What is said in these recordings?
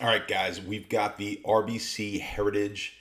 All right, guys, we've got the RBC Heritage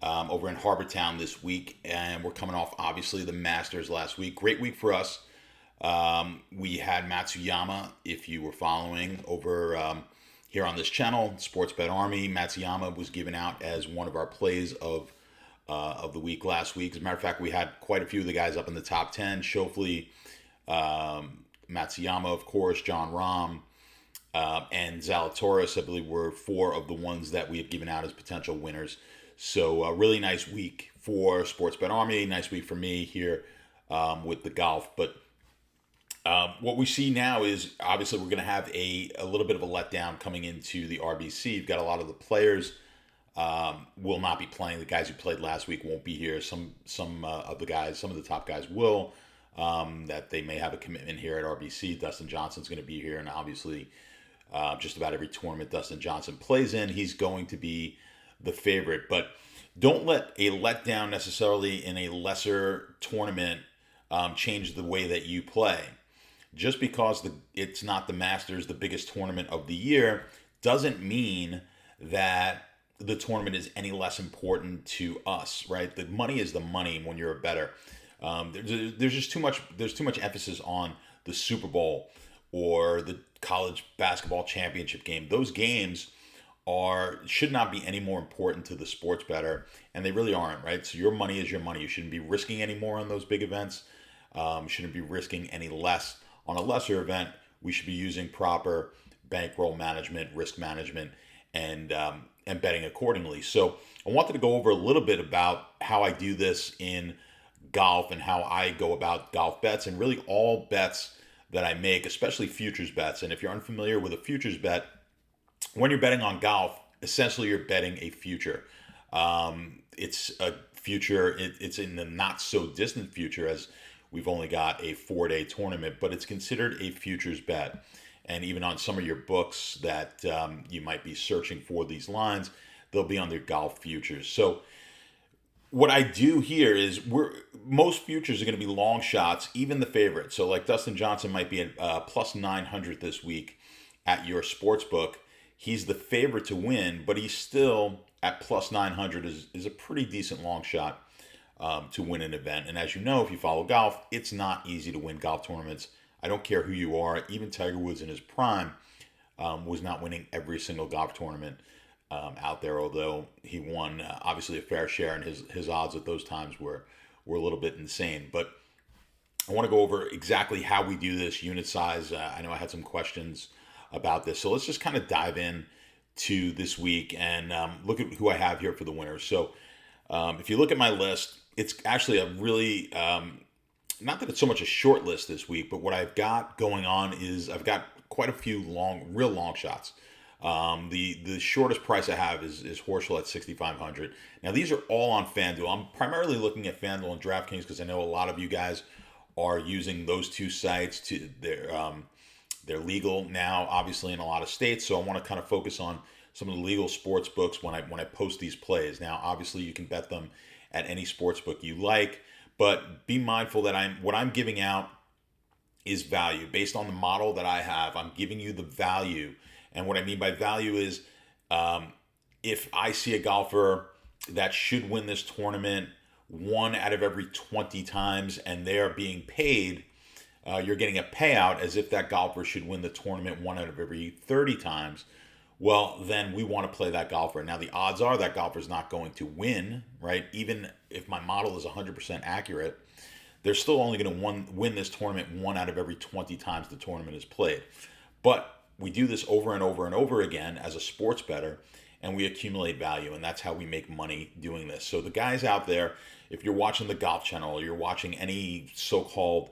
over in Harbour Town this week, and we're coming off obviously the Masters last week. Great week for us. We had Matsuyama, if you were following over here on this channel, Sports Bet Army. Matsuyama was given out as one of our plays of the week last week. As a matter of fact, we had quite a few of the guys up in the top 10. Schauffele, Matsuyama, of course, John Rahm, and Zalatoris, I believe, were four of the ones that we have given out as potential winners. So a really nice week for Sports Bet Army. Nice week for me here with the golf. But what we see now is obviously we're going to have a little bit of a letdown coming into the RBC. You've got a lot of the players will not be playing. The guys who played last week won't be here. Some of the guys, some of the top guys will. That they may have a commitment here at RBC. Dustin Johnson's going to be here, and obviously just about every tournament Dustin Johnson plays in, he's going to be the favorite. But don't let a letdown necessarily in a lesser tournament change the way that you play. Just because it's not the Masters, the biggest tournament of the year, doesn't mean that the tournament is any less important to us, right? The money is the money when you're a bettor. There's just too much. There's too much emphasis on the Super Bowl or the college basketball championship game. Those games should not be any more important to the sports bettor, and they really aren't, right? So your money is your money. You shouldn't be risking any more on those big events. Shouldn't be risking any less on a lesser event. We should be using proper bankroll management, risk management, and betting accordingly. So I wanted to go over a little bit about how I do this in golf and how I go about golf bets, and really all bets that I make, especially futures bets. And if you're unfamiliar with a futures bet, when you're betting on golf, essentially you're betting a future. It's a future, it's in the not so distant future, as we've only got a 4-day tournament, but it's considered a futures bet. And even on some of your books that you might be searching for these lines, they'll be on their golf futures. So what I do here is most futures are going to be long shots, even the favorite. So like Dustin Johnson might be at plus 900 this week at your sports book. He's the favorite to win, but he's still at plus 900 is a pretty decent long shot to win an event. And as you know, if you follow golf, it's not easy to win golf tournaments. I don't care who you are. Even Tiger Woods in his prime was not winning every single golf tournament out there, although he won obviously a fair share, and his odds at those times were a little bit insane. But I want to go over exactly how we do this unit size. I know I had some questions about this, so let's just kind of dive in to this week and look at who I have here for the winners. So if you look at my list, it's actually a really not that it's so much a short list this week, but what I've got going on is I've got quite a few real long shots. The shortest price I have is Horschel at 6,500. Now these are all on FanDuel. I'm primarily looking at FanDuel and DraftKings because I know a lot of you guys are using those two sites. They're legal now, obviously, in a lot of states. So I want to kind of focus on some of the legal sports books when I post these plays. Now, obviously, you can bet them at any sports book you like, but be mindful that what I'm giving out is value based on the model that I have. I'm giving you the value. And what I mean by value is if I see a golfer that should win this tournament 1 out of every 20 times and they're being paid, you're getting a payout as if that golfer should win the tournament 1 out of every 30 times. Well, then we want to play that golfer. Now, the odds are that golfer's not going to win, right? Even if my model is 100% accurate, they're still only going to win this tournament 1 out of every 20 times the tournament is played. But we do this over and over and over again as a sports bettor, and we accumulate value, and that's how we make money doing this. So the guys out there, if you're watching the Golf Channel or you're watching any so-called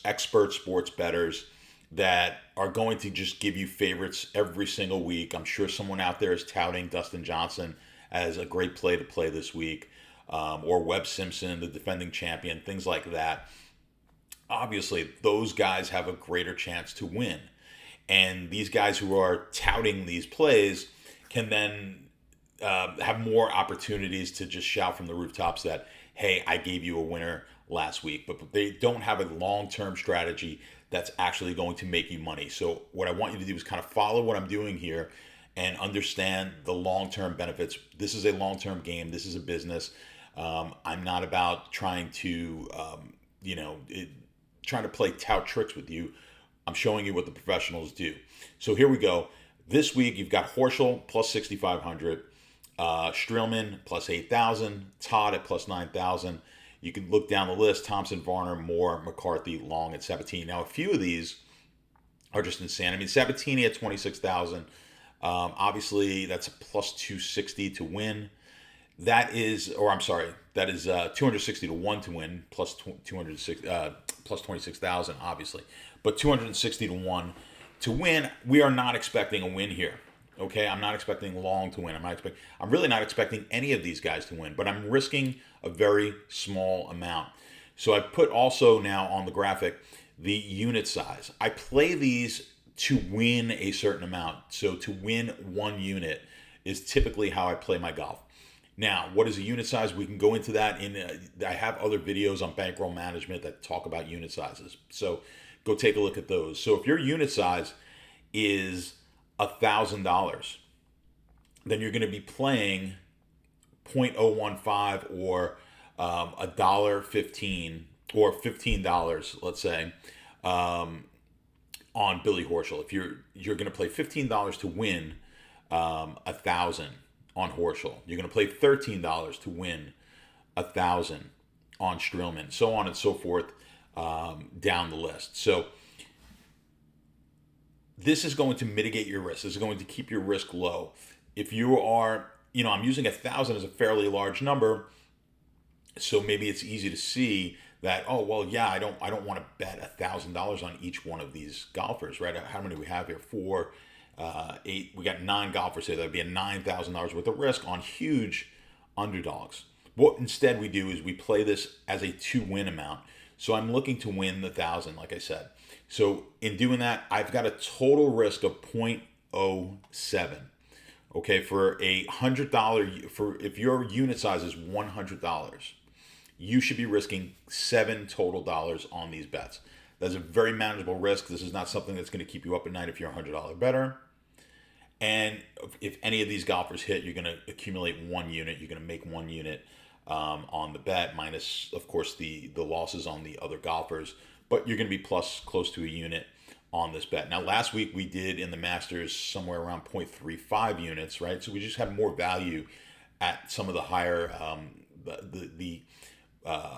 expert sports bettors that are going to just give you favorites every single week, I'm sure someone out there is touting Dustin Johnson as a great play to play this week, or Webb Simpson, the defending champion, things like that. Obviously, those guys have a greater chance to win. And these guys who are touting these plays can then have more opportunities to just shout from the rooftops that, hey, I gave you a winner last week. But they don't have a long-term strategy that's actually going to make you money. So what I want you to do is kind of follow what I'm doing here and understand the long-term benefits. This is a long-term game. This is a business. I'm not about trying to, trying to play tout tricks with you. I'm showing you what the professionals do. So here we go. This week you've got Horschel plus 6,500, Streelman plus 8,000, Todd at plus 9,000. You can look down the list: Thompson, Varner, Moore, McCarthy, Long, and Sabatini. Now, a few of these are just insane. I mean, Sabatini at 26,000. Obviously, that's a plus 260 to win. That is 260 to 1 to win, plus 26,000, obviously. But 260 to 1 to win, we are not expecting a win here. Okay, I'm not expecting Long to win. I'm really not expecting any of these guys to win, but I'm risking a very small amount. So I put also now on the graphic the unit size. I play these to win a certain amount. So to win 1 unit is typically how I play my golf. Now, what is a unit size? We can go into that I have other videos on bankroll management that talk about unit sizes. So go take a look at those. So if your unit size is $1,000, then you're going to be playing 0.015 or $1.15 or $15, let's say, on Billy Horschel. If you're going to play $15 to win 1,000 on Horschel, you're going to play $13 to win 1,000 on Streelman, so on and so forth down the list. So this is going to mitigate your risk. This is going to keep your risk low. If you are, I'm using 1,000 as a fairly large number, so maybe it's easy to see that, oh, well, yeah, I don't want to bet $1,000 on each one of these golfers, right? How many do we have here? 4, 8. We got 9 golfers here. That'd be a $9,000 worth of risk on huge underdogs. What instead we do is we play this as a to-win amount. So I'm looking to win the 1,000, like I said. So in doing that, I've got a total risk of 0.07. Okay, for a $100, if your unit size is $100, you should be risking $7 total on these bets. That's a very manageable risk. This is not something that's going to keep you up at night if you're a $100 bettor. And if any of these golfers hit, you're going to accumulate 1 unit. You're going to make 1 unit on the bet, minus, of course, the losses on the other golfers. But you're going to be close to a unit on this bet. Now, last week we did in the Masters somewhere around 0.35 units, right? So we just had more value at some of the higher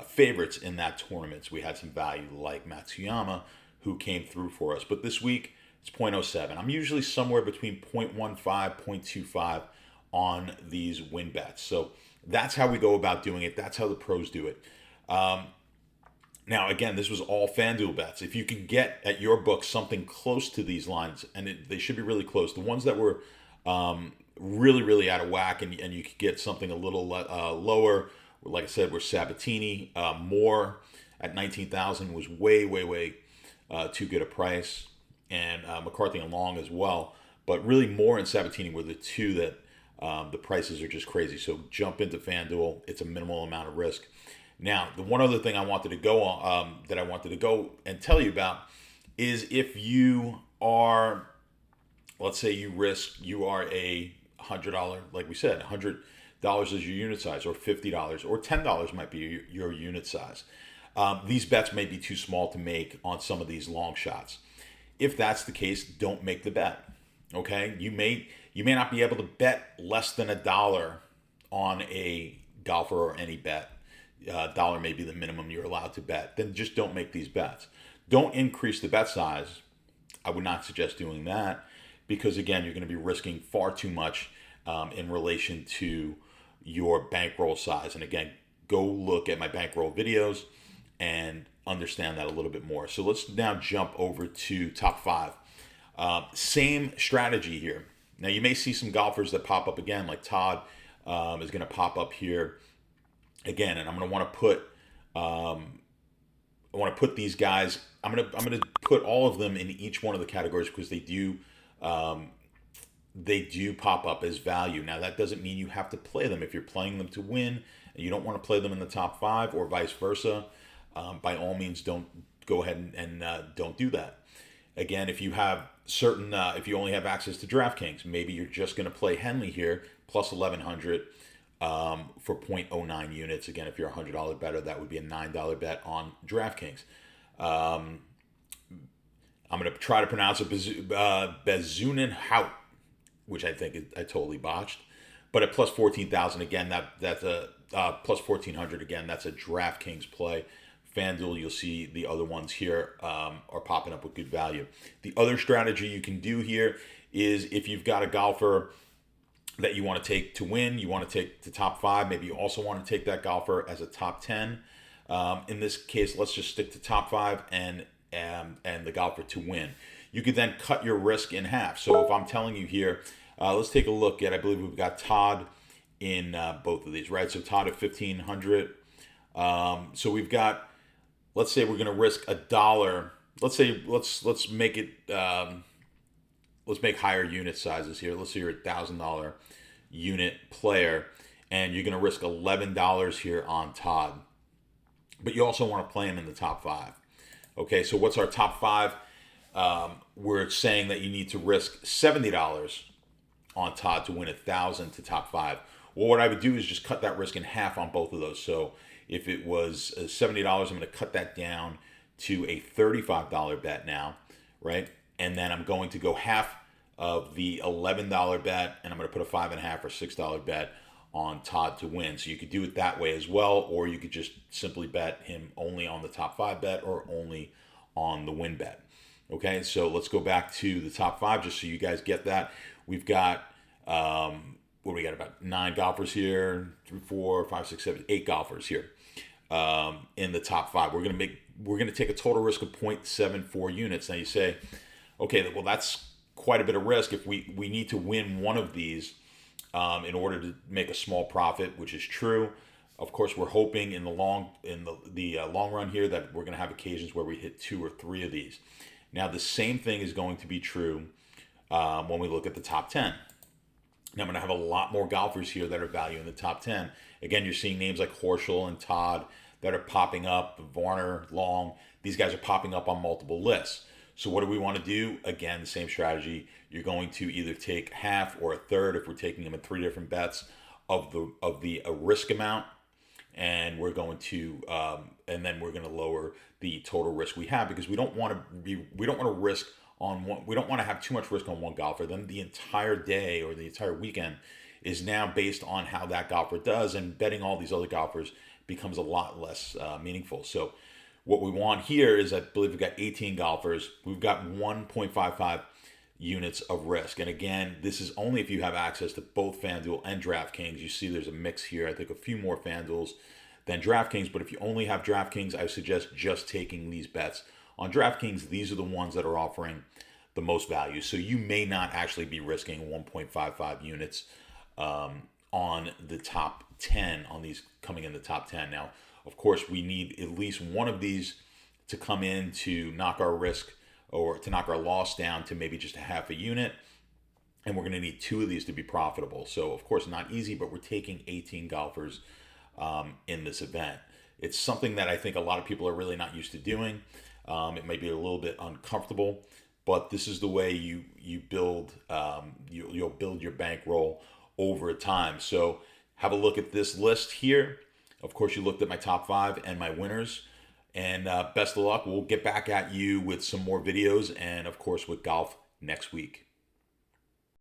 favorites in that tournament. So we had some value like Matsuyama, who came through for us. But this week it's 0.07. I'm usually somewhere between 0.15, 0.25 on these win bets. So that's how we go about doing it. That's how the pros do it. Now, again, this was all FanDuel bets. If you can get at your book something close to these lines, and they should be really close, the ones that were really, really out of whack, and you could get something a little lower, like I said, were Sabatini. Moore at 19,000 was way, way, way too good a price, and McCarthy and Long as well. But really, Moore and Sabatini were the two that the prices are just crazy. So jump into FanDuel. It's a minimal amount of risk. Now, the one other thing I wanted to go on, that I wanted to go and tell you about is if you are, let's say you are a $100, like we said, $100 is your unit size, or $50 or $10 might be your unit size. These bets may be too small to make on some of these long shots. If that's the case, don't make the bet. Okay, you may not be able to bet less than $1 on a golfer or any bet. $1 may be the minimum you're allowed to bet. Then just don't make these bets. Don't increase the bet size. I would not suggest doing that, because again, you're going to be risking far too much in relation to your bankroll size. And again, go look at my bankroll videos and understand that a little bit more. So let's now jump over to top 5. Same strategy here. Now you may see some golfers that pop up again, like Todd is going to pop up here again, and I'm going to want to put these guys. I'm going to put all of them in each one of the categories, because they do pop up as value. Now that doesn't mean you have to play them. If you're playing them to win and you don't want to play them in the top 5, or vice versa, by all means, don't go ahead and don't do that. Again, if you have certain, if you only have access to DraftKings, maybe you're just going to play Henley here plus 1100 for 0.09 units. Again, if you're a $100 better, that would be a $9 bet on DraftKings. I'm going to try to pronounce it Bezuidenhout, which I think I totally botched. But at plus 14,000, again, that's a plus 1,400, again, that's a DraftKings play. FanDuel, you'll see the other ones here are popping up with good value. The other strategy you can do here is if you've got a golfer that you want to take to win, you want to take the top 5, maybe you also want to take that golfer as a top 10. In this case, let's just stick to top 5 and the golfer to win. You could then cut your risk in half. So if I'm telling you here, let's take a look at, I believe we've got Todd in both of these, right? So Todd at 1,500. So we've got, let's say we're going to risk $1. Let's say, let's make it, let's make higher unit sizes here. Let's say you're a $1,000 unit player and you're going to risk $11 here on Todd. But you also want to play him in the top 5. Okay, so what's our top 5? We're saying that you need to risk $70 on Todd to win 1,000 to top 5. Well, what I would do is just cut that risk in half on both of those. So if it was $70, I'm going to cut that down to a $35 bet now, right? And then I'm going to go half of the $11 bet, and I'm going to put a $5.50 or $6 bet on Todd to win. So you could do it that way as well, or you could just simply bet him only on the top 5 bet or only on the win bet. Okay, so let's go back to the top 5 just so you guys get that. We've got, what do we got, about 9 golfers here, 3, 4, 5, 6, 7, 8 golfers here in the top 5. We're gonna take a total risk of 0.74 units. Now you say, okay, well that's quite a bit of risk. If we need to win one of these in order to make a small profit, which is true. Of course, we're hoping in the long run here that we're going to have occasions where we hit 2 or 3 of these. Now, the same thing is going to be true when we look at the top 10. Now, I'm going to have a lot more golfers here that are valued in the top 10. Again, you're seeing names like Horschel and Todd that are popping up, Varner, Long. These guys are popping up on multiple lists. So what do we want to do? Again, the same strategy. You're going to either take half or a third if we're taking them in 3 different bets of the risk amount, and we're going to and then we're going to lower the total risk we have, because we don't want to risk on one. We don't want to have too much risk on one golfer. Then the entire day or the entire weekend is now based on how that golfer does, and betting all these other golfers becomes a lot less meaningful. So what we want here is, I believe we've got 18 golfers. We've got 1.55 units of risk. And again, this is only if you have access to both FanDuel and DraftKings. You see there's a mix here. I think a few more FanDuels than DraftKings. But if you only have DraftKings, I suggest just taking these bets. On DraftKings, these are the ones that are offering the most value. So you may not actually be risking 1.55 units on the top 10, on these coming in the top 10. Now, of course, we need at least one of these to come in to knock our risk or to knock our loss down to maybe just a half a unit. And we're going to need 2 of these to be profitable. So, of course, not easy, but we're taking 18 golfers in this event. It's something that I think a lot of people are really not used to doing. It may be a little bit uncomfortable, but this is the way you build, you'll build your bankroll over time. So have a look at this list here. Of course, you looked at my top 5 and my winners. And best of luck. We'll get back at you with some more videos and, of course, with golf next week.